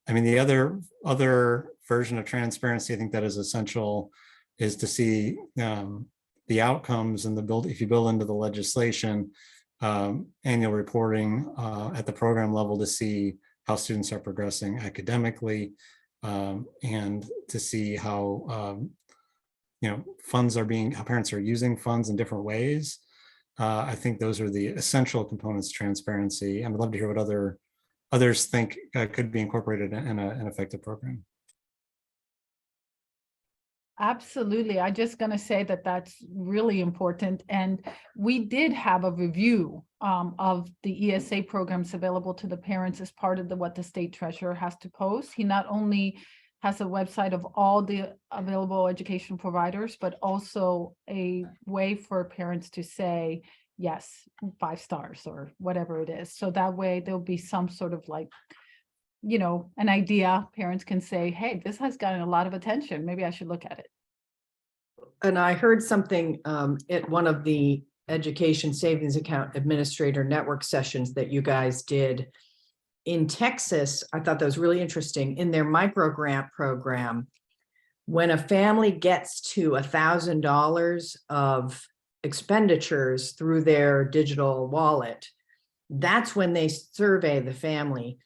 I mean, the other version of transparency I think that is essential is to see the outcomes and if you build into the legislation, annual reporting at the program level to see how students are progressing academically, and to see how how parents are using funds in different ways. I think those are the essential components of transparency. And I'd love to hear what others think could be incorporated in an effective program. Absolutely. I'm just going to say that that's really important. And we did have a review of the ESA programs available to the parents as part of what the state treasurer has to post. He not only has a website of all the available education providers, but also a way for parents to say, yes, 5 stars or whatever it is. So that way there'll be some sort of an idea. Parents can say, hey, this has gotten a lot of attention. Maybe I should look at it. And I heard something at one of the Education Savings Account Administrator Network sessions that you guys did in Texas. I thought that was really interesting. In their micro grant program, when a family gets to $1,000 of expenditures through their digital wallet, that's when they survey the family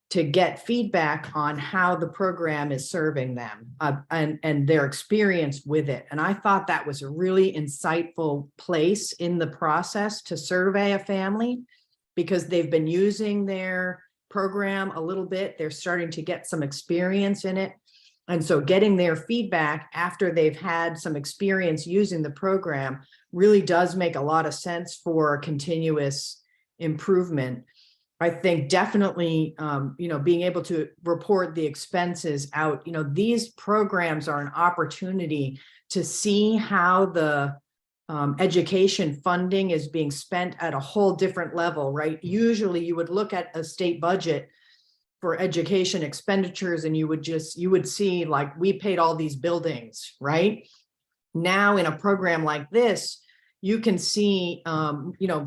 to get feedback on how the program is serving them and their experience with it. And I thought that was a really insightful place in the process to survey a family, because they've been using their program a little bit. They're starting to get some experience in it. And so getting their feedback after they've had some experience using the program really does make a lot of sense for continuous improvement. I think definitely, being able to report the expenses out, these programs are an opportunity to see how the education funding is being spent at a whole different level, right? Usually you would look at a state budget for education expenditures and you would see like, we paid all these buildings, right? Now in a program like this, you can see,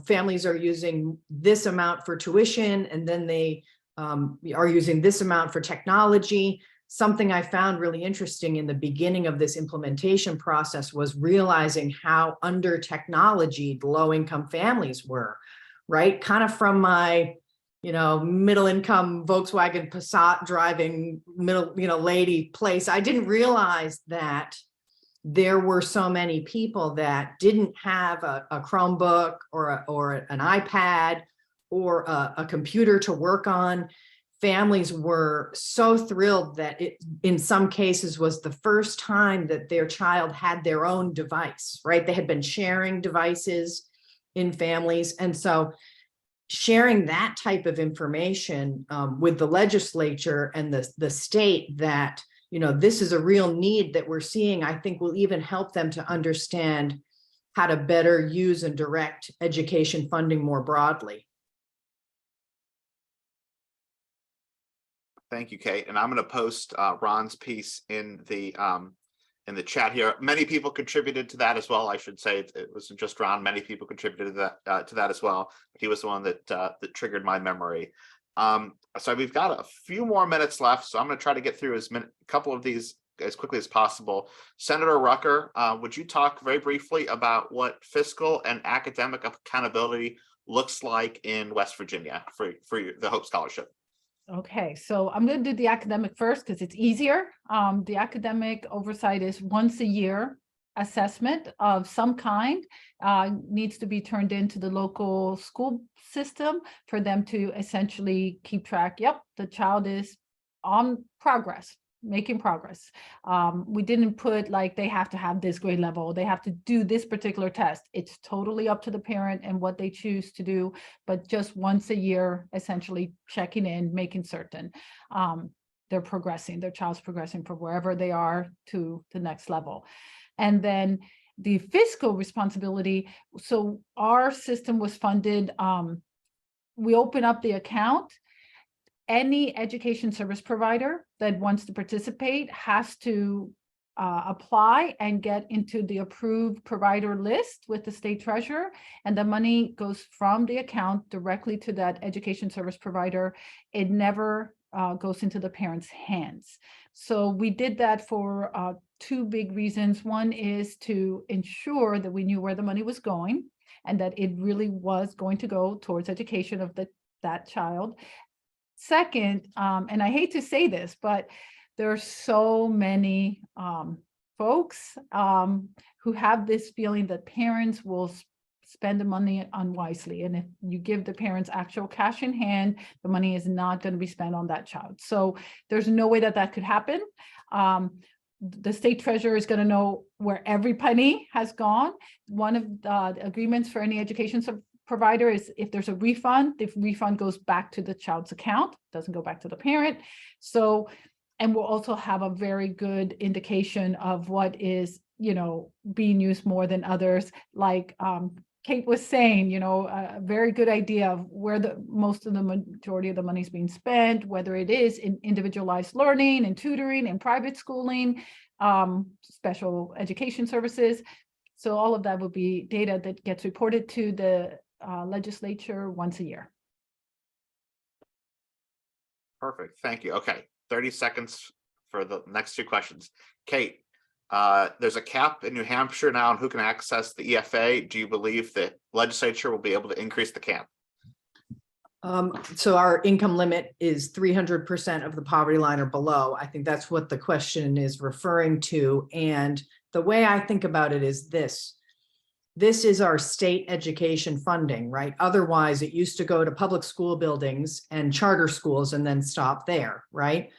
families are using this amount for tuition, and then they are using this amount for technology. Something I found really interesting in the beginning of this implementation process was realizing how under technology low-income families were, right? Kind of from my, middle-income Volkswagen Passat driving lady place, I didn't realize that there were so many people that didn't have a Chromebook or an iPad or a computer to work on. Families were so thrilled that it, in some cases, was the first time that their child had their own device, right? They had been sharing devices in families. And so sharing that type of information with the legislature and the state that this is a real need that we're seeing, I think will even help them to understand how to better use and direct education funding more broadly. Thank you, Kate. And I'm going to post Ron's piece in the chat here. Many people contributed to that as well. I should say it wasn't just Ron. Many people contributed to that as well. He was the one that triggered my memory. So we've got a few more minutes left, so I'm going to try to get through a couple of these as quickly as possible. Senator Rucker, would you talk very briefly about what fiscal and academic accountability looks like in West Virginia for the Hope Scholarship? Okay, so I'm going to do the academic first because it's easier. The academic oversight is once a year assessment of some kind, needs to be turned into the local school system for them to essentially keep track. Yep, the child is on progress, making progress. We didn't put like they have to have this grade level, they have to do this particular test. It's totally up to the parent and what they choose to do, but just once a year, essentially checking in, making certain they're progressing, their child's progressing from wherever they are to the next level. And then the fiscal responsibility. So our system was funded. We open up the account. Any education service provider that wants to participate has to apply and get into the approved provider list with the state treasurer, and the money goes from the account directly to that education service provider. It never goes into the parents' hands. So we did that for two big reasons. One is to ensure that we knew where the money was going and that it really was going to go towards education of that child. Second, and I hate to say this, but there are so many folks who have this feeling that parents will spend the money unwisely. And if you give the parents actual cash in hand, the money is not going to be spent on that child. So there's no way that could happen. The state treasurer is going to know where every penny has gone. One of the agreements for any education provider is if there's a refund, the refund goes back to the child's account, doesn't go back to the parent. So, and we'll also have a very good indication of what is, being used more than others. Like Kate was saying, a very good idea of where the majority of the money is being spent, whether it is in individualized learning and tutoring and private schooling, special education services. So all of that will be data that gets reported to the legislature once a year. Perfect. Thank you. Okay. 30 seconds for the next two questions. Kate, there's a cap in New Hampshire now on who can access the EFA. Do you believe that legislature will be able to increase the cap? So our income limit is 300% of the poverty line or below. I think that's what the question is referring to. And the way I think about it is this. This is our state education funding, right? Otherwise, it used to go to public school buildings and charter schools and then stop there, right?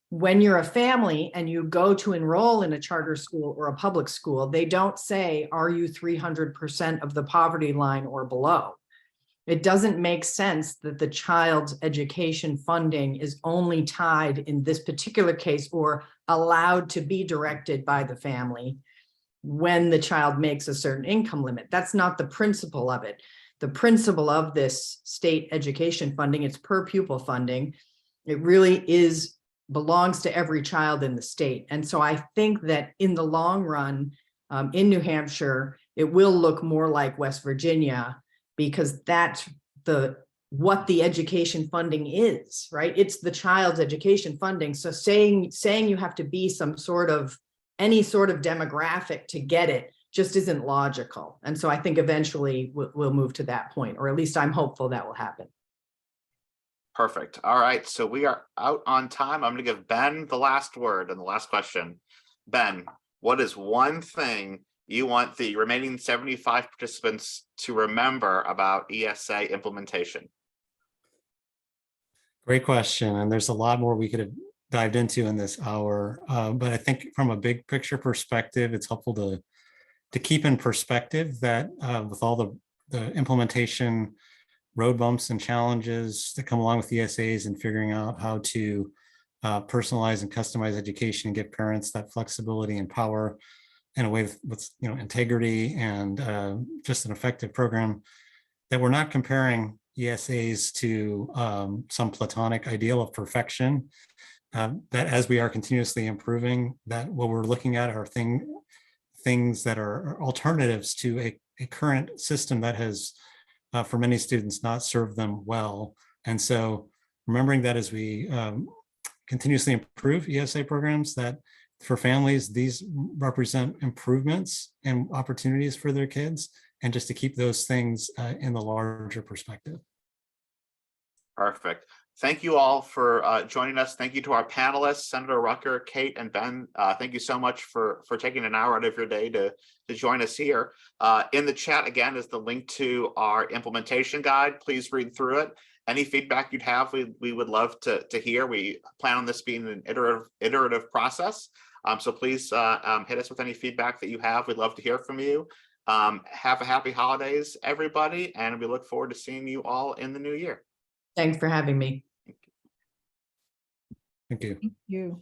When you're a family and you go to enroll in a charter school or a public school, they don't say, are you 300% of the poverty line or below? It doesn't make sense that the child's education funding is only tied in this particular case or allowed to be directed by the family when the child makes a certain income limit. That's not the principle of it. The principle of this state education funding, it's per pupil funding. It really belongs to every child in the state. And so I think that in the long run, in New Hampshire, it will look more like West Virginia, because that's what the education funding is, right? It's the child's education funding. So saying you have to be any sort of demographic to get it just isn't logical. And so I think eventually we'll move to that point, or at least I'm hopeful that will happen. Perfect. All right. So we are out on time. I'm going to give Ben the last word and the last question. Ben, what is one thing you want the remaining 75 participants to remember about ESA implementation? Great question. And there's a lot more we could have dived into in this hour. But I think from a big picture perspective, it's helpful to keep in perspective that with all the implementation road bumps and challenges that come along with ESAs and figuring out how to personalize and customize education and give parents that flexibility and power in a way with integrity and just an effective program, that we're not comparing ESAs to some platonic ideal of perfection, that as we are continuously improving, that what we're looking at are things that are alternatives to a current system that has for many students not served them well. And so remembering that as we continuously improve ESA programs, that for families, these represent improvements and opportunities for their kids, and just to keep those things in the larger perspective. Perfect. Thank you all for joining us. Thank you to our panelists, Senator Rucker, Kate, and Ben. Thank you so much for taking an hour out of your day to join us here. In the chat, again, is the link to our implementation guide. Please read through it. Any feedback you'd have, we would love to hear. We plan on this being an iterative process. So please hit us with any feedback that you have. We'd love to hear from you. Have a happy holidays, everybody, and we look forward to seeing you all in the new year. Thanks for having me. Thank you. Thank you.